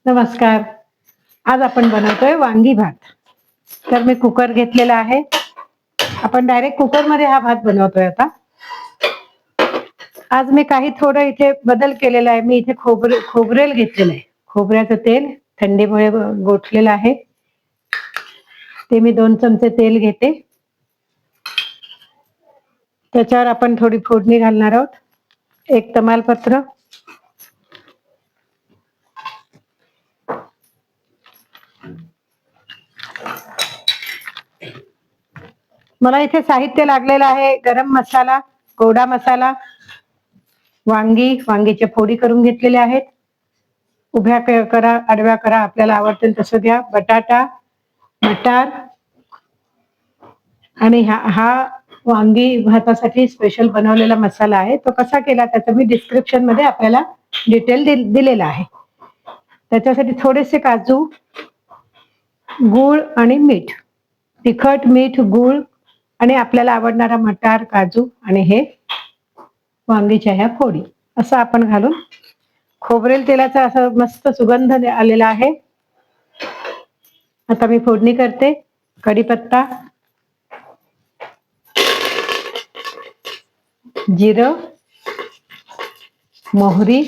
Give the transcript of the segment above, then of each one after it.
नमस्कार. आज आपण बनवतोय वांगी भात. तर मी कुकर घेतलेला आहे. आपण डायरेक्ट कुकरमध्ये हा भात बनवतोय आता. आज मी काही थोडं इथे बदल केलेला आहे. मी इथे खोबरेल घेतलेलं आहे. खोबऱ्याचं तेल थंडीमुळे गोठलेलं आहे. ते मी 2 चमचे तेल घेते. त्याच्यावर आपण थोडी फोडणी घालणार आहोत. 1 तमालपत्र, मला इथे साहित्य लागलेलं आहे. गरम मसाला, गोडा मसाला, वांगीच्या फोडी करून घेतलेल्या आहेत. उभ्या करा, आडव्या करा, आपल्याला आवडतील तसं द्या. बटाटा, मटार आणि हा वांगी भातासाठी स्पेशल बनवलेला मसाला आहे. तो कसा केला त्याचं मी डिस्क्रिप्शन मध्ये आपल्याला डिटेल दिलेला आहे. त्याच्यासाठी थोडेसे काजू, गूळ आणि मीठ, तिखट, मीठ, गूळ आणि आपल्याला आवडणारा मटार, काजू आणि हे वांगीच्या ह्या फोडी असं आपण घालून खोबरेल तेलाचा असा मस्त सुगंध आलेला आहे. आता मी फोडणी करते. कढीपत्ता, जिरं, मोहरी,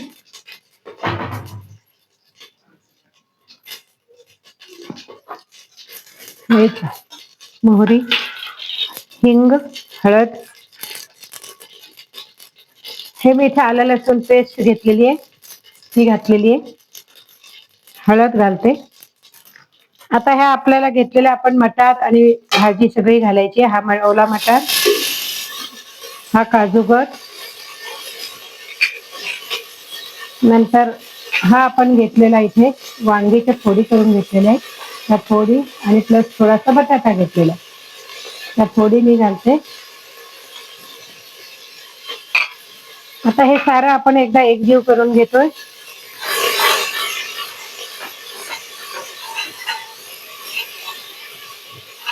मीठ, मोहरी, हिंग, हळद. हे मी इथे आलं लसूण पेस्ट घेतलेली आहे, ती घातलेली आहे. हळद घालते. आता ह्या आपल्याला घेतलेल्या आपण मटार आणि भाजी सगळी घालायची. हा ओला मटार, हा काजूगर, नंतर हा आपण घेतलेला इथे वांगीच्या फोडी करून घेतलेल्या आहे. त्या फोडी आणि प्लस थोडासा बटाटा घेतलेला, त्या फोडी मी घालते. आता हे सारं आपण एकदा एकजीव करून घेतोय.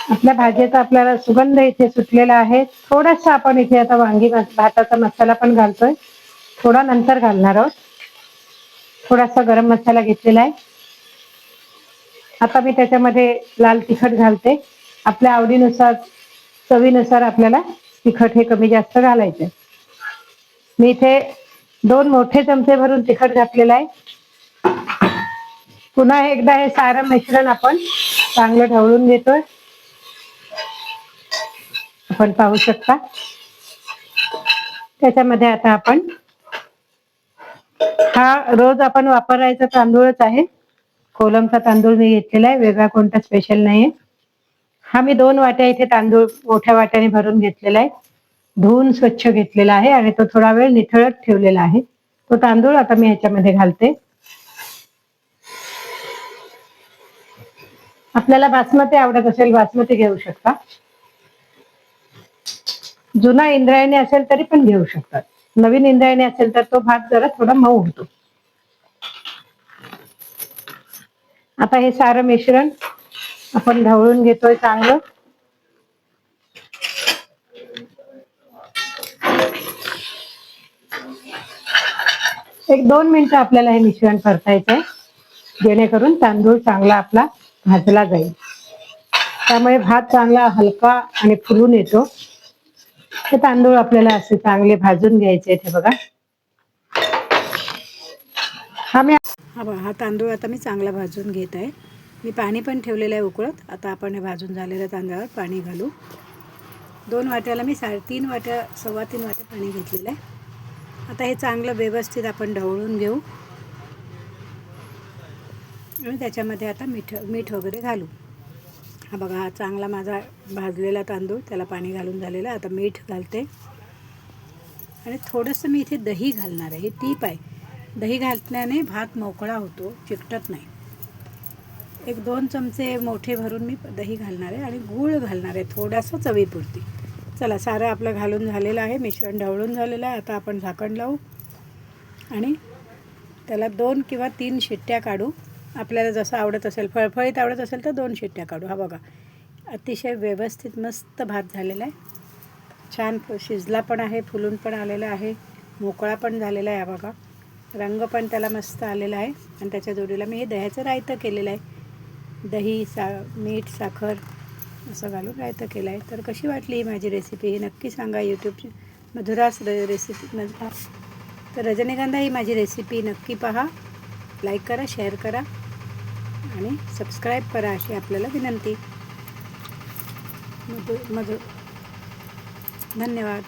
आपल्या भाजीचा आपल्याला सुगंध इथे सुटलेला आहे. थोडंसं आपण इथे आता वांगी भाताचा मसाला पण घालतोय. थोडा नंतर घालणार आहोत. थोडासा गरम मसाला घेतलेला आहे. आता मी त्याच्यामध्ये लाल तिखट घालते. आपल्या आवडीनुसार, चवीनुसार आपल्याला तिखट हे कमी जास्त घालायचे. मी इथे 2 मोठे चमचे भरून तिखट घातलेलं आहे. पुन्हा एकदा हे सारं मिश्रण आपण चांगलं ढवळून घेतोय. आपण पाहू शकता. त्याच्यामध्ये आता आपण हा रोज आपण वापरायचा तांदूळच आहे. कोलमचा तांदूळ मी घेतलेला आहे, वेगळा कोणता स्पेशल नाहीये. हा मी 2 वाट्या इथे तांदूळ मोठ्या वाट्याने भरून घेतलेला आहे. धुवून स्वच्छ घेतलेला आहे आणि तो थोडा वेळ निथळत ठेवलेला आहे. तो तांदूळ आता मी ह्याच्यामध्ये घालते. आपल्याला बासमती आवडत असेल बासमती घेऊ शकता. जुना इंद्रायणी असेल तरी पण घेऊ शकतात. नवीन इंद्रायणी असेल तर तो भात जरा थोडा मऊ होतो. आता हे सारं मिश्रण आपण ढवळून घेतोय चांगलं. एक 2 मिनिटं आपल्याला हे मिश्रण परतायचंय, जेणेकरून तांदूळ चांगला आपला भाजला जाईल. त्यामुळे भात चांगला हलका आणि फुलून येतो. हे तांदूळ आपल्याला असे चांगले भाजून घ्यायचे. हे बघा, हा तांदूळ आता मी चांगला भाजून घेत आहे. मी पाणी पण ठेवलेलं आहे उकळत. आता आपण हे भाजून झालेल्या तांदळावर पाणी घालू. 2 वाट्याला मी 3.5 वाट्या, 3.25 वाट्या पाणी घेतलेलं आहे. आता हे चांगलं व्यवस्थित आपण ढवळून घेऊ आणि त्याच्यामध्ये आता मीठ वगैरे घालू. हा बघा, हा चांगला माझा भाजलेला तांदूळ, त्याला पाणी घालून झालेला. आता मीठ घालते आणि थोडंसं मी इथे दही घालणार आहे. हे टीप आहे. दही घातल्याने भात मोकळा होतो, चिकटत नाही. 1-2 चमचे मोठे भरून मी दही घालणार आहे आणि गूळ घालणार आहे थोडासा चवीपुरती. चला, सारं आपलं घालून झालेलं आहे, मिश्रण ढवळून झालेलं आहे. आता आपण झाकण लावू आणि त्याला 2 किंवा 3 शिट्ट्या काढू. आपल्याला जसं आवडत असेल, फळफळीत आवडत असेल तर 2 शिट्ट्या काढू. हा बघा, अतिशय व्यवस्थित मस्त भात झालेला आहे. छान शिजला पण आहे, फुलून पण आलेला आहे, मोकळा पण झालेला आहे. हा बघा, रंग पण त्याला मस्त आलेला आहे. आणि त्याच्या जोडीला मी हे दह्याचं रायतं केलेलं आहे. दही, मीठ, साखर असं घालून रायतं केलं आहे. तर कशी वाटली ही माझी रेसिपी हे नक्की सांगा. यूट्यूबची मधुरास रेसिपी. तर रजनीगंधा ही माझी रेसिपी नक्की पहा, लाईक करा, शेअर करा आणि सबस्क्राईब करा अशी आपल्याला विनंती. धन्यवाद.